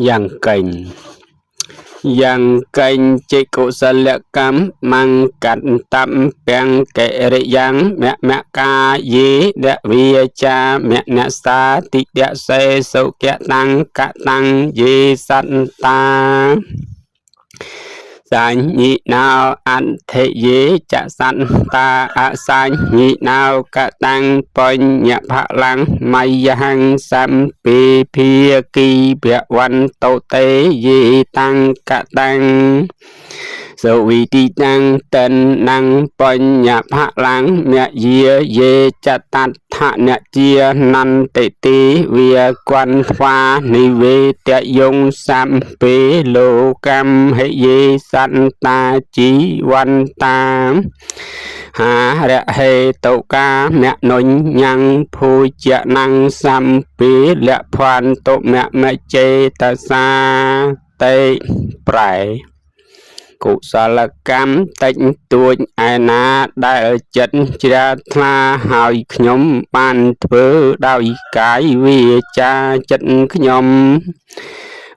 យ៉ាងកេងយ៉ាងកេងចេកុសលកម្មមង្កន្តំពាំងកិរិយ៉ាងមកាយេដវិចាមនសាតិយសេសុគតាំងកតាំងយេសន្តាសញ្ញិណោអន្តេយេចសន្តាអសញ្ញិណោកតាំងបញ្ញផលាំងមយហੰសម្ពេភាគីភវន្តោតេយេតាំងកតាំងសវិតិតាំងតនំបញ្ញផលាំងមយាយេចតដ្ឋនជានន្តិទេវាគន្ធ្វានិវេតយងសម្ពេលោកម្មហិយេសន្តាជីវន្តាហារហេតុកាមនុញ្ញੰភូជនੰសម្ពេលភន្តុមចេតសាតេប្រែកុសលកម្មតិចតួចឯណាដែលចិត្តជ្រះថ្លាហើយខ្ញុំបានធ្វើដោយកាយវាចាចិត្តខ្ញុំ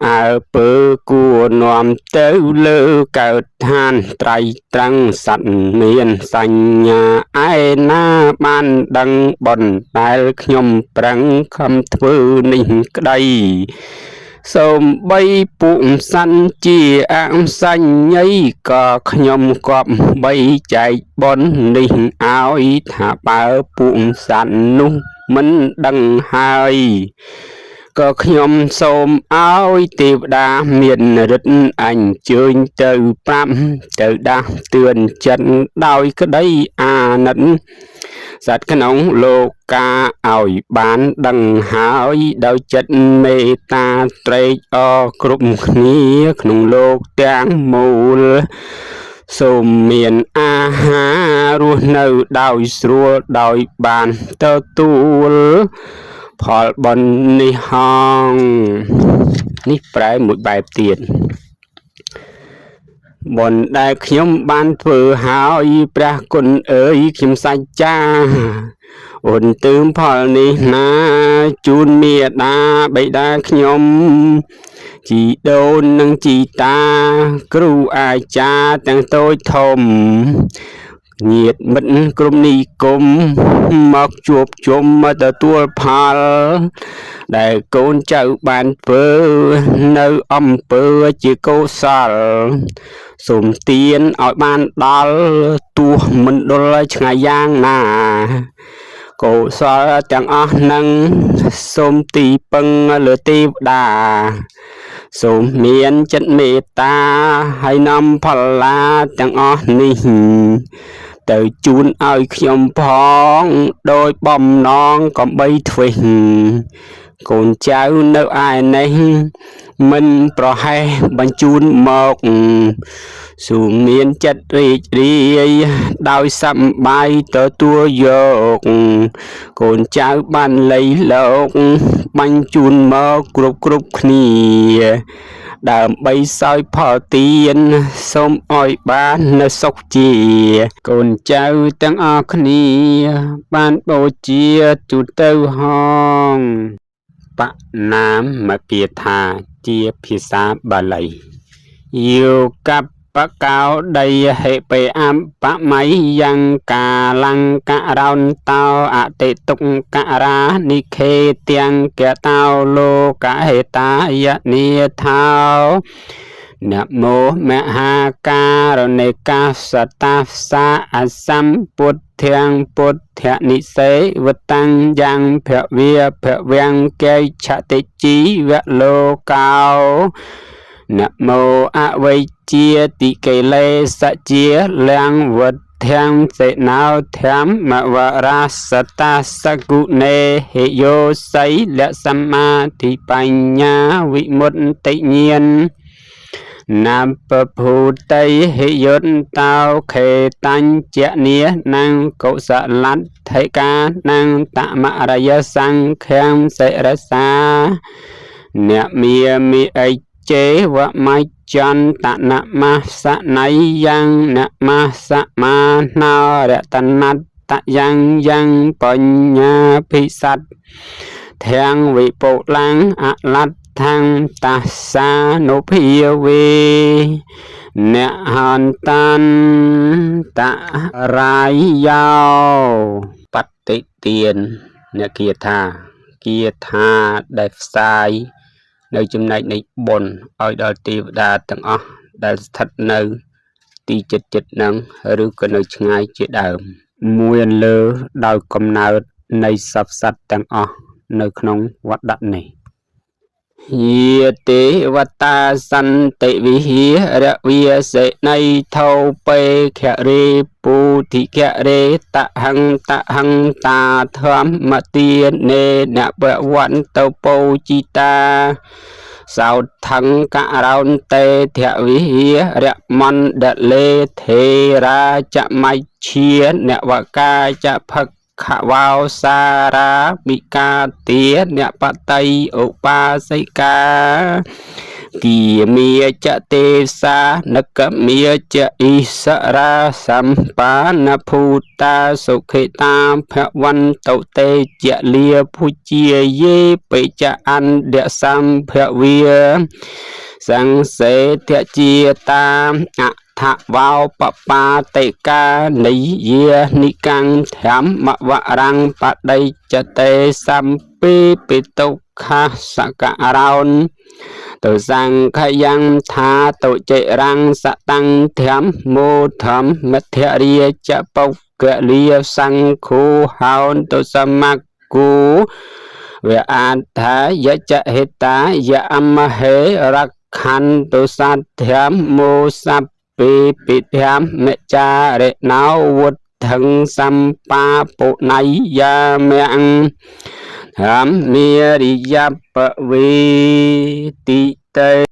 អើពើគួរនាំទៅលើកើតឋានត្រៃត្រង់សត្វមានសញ្ញាឯណាបានដឹងបុណ្យដែលខ្ញុំប្រឹងខំធ្វើនេះក្តីសូមបីពួកសន្តិជាអសញ្ញ័យក៏ខ្ញុំគប្បីចែកបុណ្យនេះឲ្យថាបើពួកសត្វនោះមិនដឹងហើយក៏ខ្ញុំសូមឲ្យទេវតាមានឫទ្ធិអញ្ជើញទៅប្រាប់ទៅដាស់តឿនចិត្តដោយក្តីអាណិតសត្វក្នុងលោកកាឲ្យបានដឹងហើយដោយចិត្តមេត្តាត្រេកអរគ្រប់គ្នាក្នុងលោកទាំងមូលសូមមានអាហាររស់នៅដោយស្រួលដោយបានទទួលផលបុណ្យនេះហងនេះប្រែមួយបែបទៀតបុណ្យដែលខ្ញុំបានធ្វើហើយព្រះគុណអើយខ្ញុំសច្ចាអូនទើមផលនេះណាជូនមេដាបិតាខ្ញុំជីដូននិងជីតាគ្រូអាចារ្យទាំងតូចធំញាតិមិត្តក្រុមនិគមមកជួបជុំមកទទួលផលដែលកូនចៅបានធ្វើនៅអំពើជាកុសលសូមទានឲ្យបានដល់ទោះមិនដុលឆ្ងាយយ៉ាងណាកុសលទាំងអស់នឹងសូមទីពឹងលើទេវតាសូមមានចិត្តមេត្តាហើយនាំផល្លាទាំងអស់នេះទៅជូនឲ្យខ្ញុំផងដោយបំណងកំបីធ្វេសកូនចៅនៅឯនេះមិនប្រហែសបញ្ជូនមកសូមមានចិត្តរីករាយដោយសប្បាយទទួលយកកូនចៅបានលៃលោកបញ្ជូនមកគ្រប់គ្នាដើម្បីសោយផលទានសូមឲ្យបាននៅសុខជាកូនចៅទាំងអស់គ្នាបានបូជាទូទៅហងបណាមគាថាជាភាសាបាលីយោកបកោដីហេបេអមបមៃយ៉ាងកាលង្ករោនតោអតិតុកការ៉ានិខេទាំងកតោលោកហេតាយនិថោនមោមហាការណេកាសតាសាអសម្ពុទ្ធังពុទ្ធនិសេវតាំងយ៉ាងភវាភវាំងកេឆតិជីវលោកោនមោអវៃជាតិកេលេសជាលាំងវត្ថังសេណោធម្មវរាសតាសគុណេហេយោសីលសម្មាធិបញ្ញាវិមុតតិញាណណាមពភូតៃហិយន្តោខេតញ្ញនានੰកុសលដ្ឋិកានੰតមរយសង្ឃាំសិរសាអ្នកមីអិជេវមច្ចន្តនមសណៃយ៉ាងនមសមាណរតនតយ៉ាងបញ្ញាភិស័តធាំងវិពុលੰអល ทังตัสสานุภิเวเนหันตันตะรายยาวปฏิเตียนเนี่ยเกียรธาได้ផ្សាយនៅចំណែកនៃបុណ្យឲ្យដល់ទេវតាទាំងអស់ដែលស្ថិតនៅទីចិត្តនឹងឬក៏នៅឆ្ងាយជាដើមមួយអន្លើដោយកំណើតនៃសព្វសត្វទាំងអស់នៅក្នុងវដ្តនេះយេទេវតាសន្តិវិហារវិសេណៃថោបេខរេពុធិខរេតហង្តាធម្មទានេនបវន្តពោជីតាសោថង្ករោនតេធវិហារមណ្ឌលេធេរាចមៃឈានវកាចភកខវោសារ៉ាមិកាទានបតៃឧបាសិកាគីមេចទេសានកមេចអ៊ីសរាសម្បានភូតាសុខេតាភវន្តតេចលាភុជាយេបេចអន្តសម្ភវិសង្សេទជាតាអថវោបបាតិកានិយានិកੰធម្មវរੰបដិចតេសម្ពេពិទុក្ខសករោនទៅសង្ខយ៉ាងថាតុចិរੰសតੰធម្មោធម្មធរិយចបុគ្គលីសង្ឃោហោនទុសមគូវេអដ្ឋាយចហេតាយអមហេរខន្តុសទ្ធម្មមោសពេពិធម្មចារិណោវុទ្ធੰសម្បាពុណៃយាមៈធម្មារិយបវេតិតេ